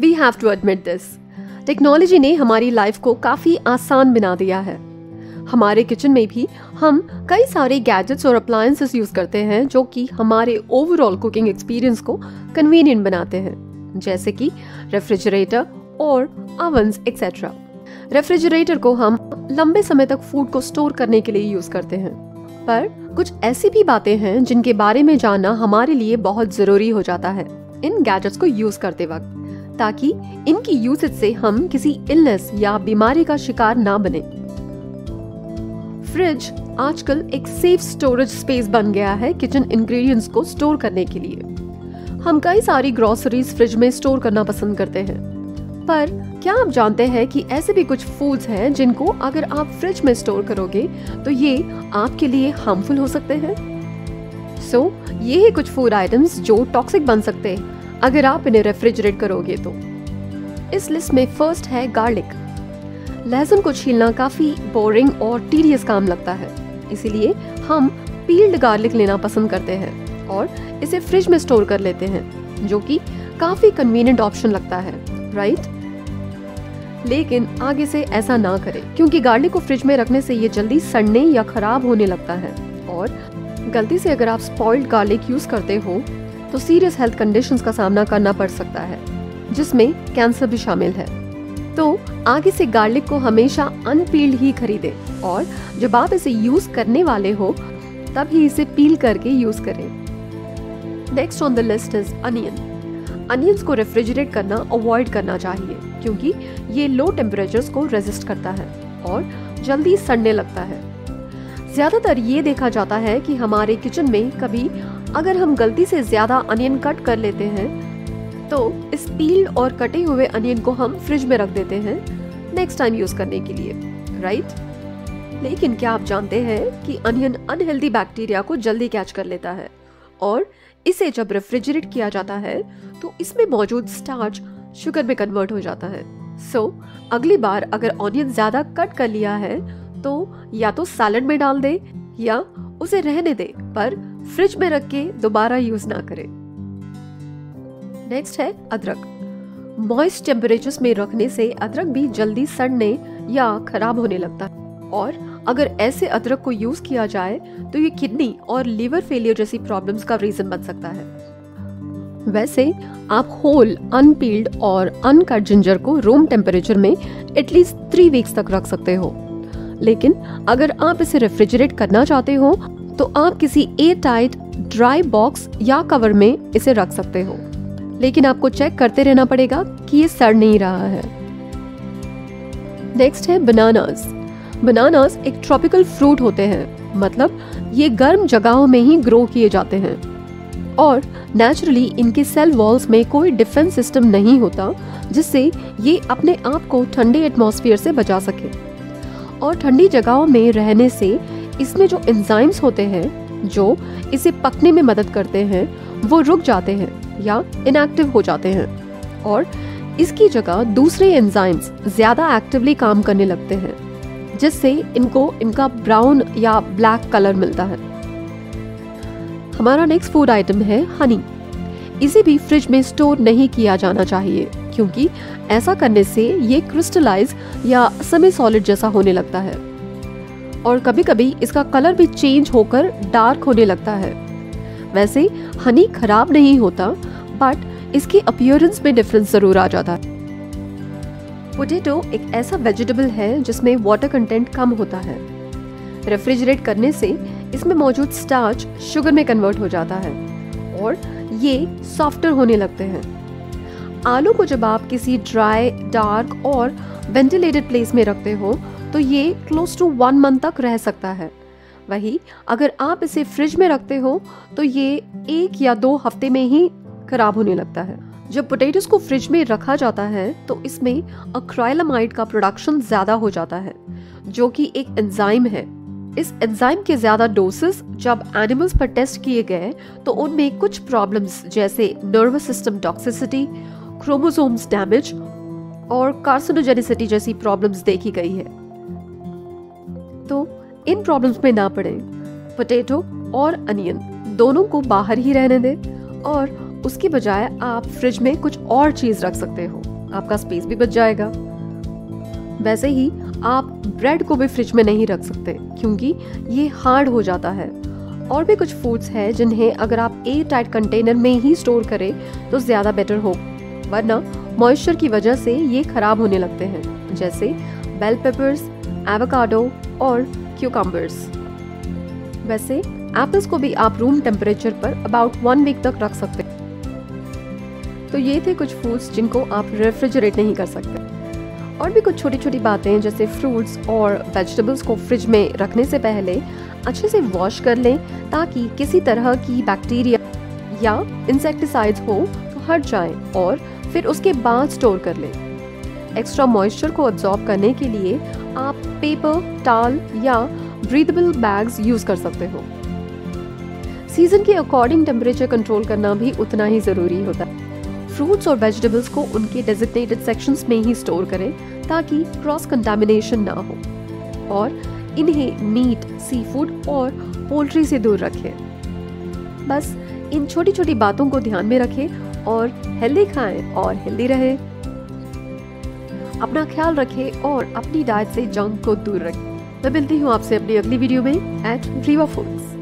We have to admit this, technology ने हमारी life को काफ़ी आसान बना दिया है। हमारे किचन में भी हम कई सारे गैजेट्स और अप्लायंसेस यूज़ करते हैं जो कि हमारे ओवरऑल कुकिंग एक्सपीरियंस को कन्वीनियंट बनाते हैं, जैसे कि रेफ्रिजरेटर और ovens एक्सेट्रा। रेफ्रिजरेटर को हम लंबे समय तक फूड को स्टोर करने के लिए यूज़ करते हैं, पर कुछ ऐसी भी बातें हैं जिनके बारे में जानना हमारे लिए बहुत ज़रूरी हो जाता है इन गैजेट्स को यूज़ करते वक्त, ताकि इनकी यूसेज से हम किसी इलनेस या बीमारी का शिकार ना बने। फ्रिज आजकल एक सेफ स्टोरेज स्पेस बन गया है किचन इंग्रेडिएंट्स को स्टोर करने के लिए। हम कई सारी ग्रोसरीज फ्रिज में स्टोर करना पसंद करते हैं, पर क्या आप जानते हैं कि ऐसे भी कुछ फूड्स हैं जिनको अगर आप फ्रिज में स्टोर करोगे तो ये आपके लिए हार्मफुल हो सकते हैं। ये है कुछ फूड आइटम्स जो टॉक्सिक बन सकते हैं अगर आप इन्हें रेफ्रिजरेट करोगे तो। इस लिस्ट में फर्स्ट है गार्लिक। लहसुन को छीलना काफी बोरिंग और टीडियस काम लगता है, इसीलिए हम पील्ड गार्लिक लेना पसंद करते हैं और इसे फ्रिज में स्टोर कर लेते हैं, जो कि काफी कन्वीनियंट ऑप्शन लगता है, राइट? लेकिन आगे से ऐसा ना करें, क्योंकि गार्लिक को फ्रिज में रखने से ये जल्दी सड़ने या खराब होने लगता है, और गलती से अगर आप स्पॉइल्ड गार्लिक यूज करते हो तो सीरियस हेल्थ कंडीशंस का सामना करना पड़ सकता है, जिसमें कैंसर भी शामिल है। तो आगे से गार्लिक को हमेशा अनपील्ड ही खरीदें, और जब आप इसे यूज करने वाले हो तब ही इसे पील करके यूज करें। Next on the list is onion. Onions को रेफ्रिजरेट करना अवॉइड करना चाहिए, क्योंकि ये लो टेम्परेचर्स को रेजिस्ट करता है और जल्दी सड़ने लगता है। ज्यादातर ये देखा जाता है कि हमारे किचन में कभी अगर हम गलती से ज्यादा अनियन कट कर लेते हैं तो इस पील्ड और कटे हुए अनियन को हम फ्रिज में रख देते हैं नेक्स्ट टाइम यूज करने के लिए, राइट? लेकिन क्या आप जानते हैं कि अनियन अनहेल्दी बैक्टीरिया को जल्दी कैच कर लेता है, और इसे जब रेफ्रिजरेट किया जाता है तो इसमें मौजूद स्टार्च शुगर में कन्वर्ट हो जाता है। अगली बार अगर ऑनियन ज्यादा कट कर लिया है तो या तो सैलेड में डाल दे या उसे रहने दे, पर फ्रिज में रख के दोबारा यूज ना करें। नेक्स्ट है अदरक। मॉइस्ट टेम्परेचर्स में रखने से अदरक भी जल्दी सड़ने या खराब होने लगता है, और अगर ऐसे अदरक को यूज किया जाए तो ये किडनी और लीवर फेलियर जैसी प्रॉब्लम्स का रीजन बन सकता है। वैसे आप होल, अनपील्ड और अनकट जिंजर को रूम टेम्परेचर में एटलीस्ट 3 वीक्स तक रख सकते हो, लेकिन अगर आप इसे रेफ्रिजरेट करना चाहते हो तो आप किसी एयर टाइट ड्राई बॉक्स या कवर में इसे रख सकते हो, लेकिन आपको चेक करते रहना पड़ेगा कि ये सड़ नहीं रहा है। नेक्स्ट है बनानास। बनानास एक ट्रॉपिकल फ्रूट होते हैं, मतलब ये गर्म जगहों में ही ग्रो किए जाते हैं, और नेचुरली इनके सेल वॉल्स में कोई डिफेंस सिस्टम नहीं होता जिससे ये अपने आप को ठंडे एटमॉस्फेयर से बचा सके, और ठंडी जगहों में रहने से इसमें जो एंजाइम्स होते हैं जो इसे पकने में मदद करते हैं वो रुक जाते हैं या इनएक्टिव हो जाते हैं, और इसकी जगह दूसरे एंजाइम्स ज्यादा एक्टिवली काम करने लगते हैं, जिससे इनको इनका ब्राउन या ब्लैक कलर मिलता है। हमारा नेक्स्ट फूड आइटम है हनी। इसे भी फ्रिज में स्टोर नहीं किया जाना चाहिए, क्योंकि ऐसा करने से ये क्रिस्टलाइज या सेमी सॉलिड जैसा होने लगता है, और कभी कभी इसका कलर भी चेंज होकर डार्क होने लगता है। वैसे हनी खराब नहीं होता, बट इसकी अपीयरेंस में डिफरेंस जरूर आ जाता है। पोटैटो एक ऐसा वेजिटेबल है जिसमें वाटर कंटेंट कम होता है। रेफ्रिजरेट करने से इसमें मौजूद स्टार्च शुगर में कन्वर्ट हो जाता है और ये सॉफ्टर होने लगते हैं। आलू को जब आप किसी ड्राई, डार्क और वेंटिलेटेड प्लेस में रखते हो तो ये क्लोज टू 1 मंथ तक रह सकता है। वही अगर आप इसे फ्रिज में रखते हो तो ये 1 या 2 हफ्ते में ही खराब होने लगता है। जब पोटैटोस को फ्रिज में रखा जाता है तो इसमें अक्राइलामाइड का प्रोडक्शन ज्यादा हो जाता है, जो कि एक एंजाइम है। इस एंजाइम के ज्यादा डोसेस जब एनिमल्स पर टेस्ट किए गए तो उनमें कुछ प्रॉब्लम्स जैसे nervous system toxicity, chromosomes damage और कार्सिनोजेनिसिटी जैसी प्रॉब्लम्स देखी गई है। तो इन प्रॉब्लम्स में ना पड़े, पोटैटो और अनियन दोनों को बाहर ही रहने दें और उसकी बजाय आप फ्रिज में कुछ और चीज रख सकते हो, आपका स्पेस भी बच जाएगा। वैसे ही आप ब्रेड को भी फ्रिज में नहीं रख सकते क्योंकि ये हार्ड हो जाता है। और भी कुछ फूड्स हैं जिन्हें अगर आप एयर टाइट कंटेनर में ही स्टोर करें तो ज़्यादा बेटर हो, वरना मॉइस्चर की वजह से ये खराब होने लगते हैं, जैसे बेल पेपर्स, एवोकाडो और क्यूकम्बर्स। वैसे एप्पल्स को भी आप रूम टेम्परेचर पर अबाउट 1 वीक तक रख सकते हैं। तो ये थे कुछ फूड्स जिनको आप रेफ्रिजरेट नहीं कर सकते। और भी कुछ छोटी छोटी बातें, जैसे फ्रूट्स और वेजिटेबल्स को फ्रिज में रखने से पहले अच्छे से वॉश कर लें ताकि किसी तरह की बैक्टीरिया या इंसेक्टिसाइड्स हो तो हट जाएं, और फिर उसके बाद स्टोर कर लें। एक्स्ट्रा मॉइस्चर को अब्जॉर्ब करने के लिए आप पेपर टॉवल या ब्रीदेबल बैग्स यूज कर सकते हो। सीजन के अकॉर्डिंग टेम्परेचर कंट्रोल करना भी उतना ही जरूरी होता है। फ्रूट्स और वेजिटेबल्स को उनके डेजिग्नेटेड सेक्शंस में ही स्टोर करें ताकि क्रॉस कंटामिनेशन ना हो, और इन्हें मीट, सी फूड और पोल्ट्री से दूर रखें। बस इन छोटी छोटी बातों को ध्यान में रखें और हेल्दी खाएं और हेल्दी रहें। अपना ख्याल रखें और अपनी डाइट से जंक को दूर रखें। मैं मिलती हूँ आपसे अपनी अगली वीडियो में एट रीवा फूड्स।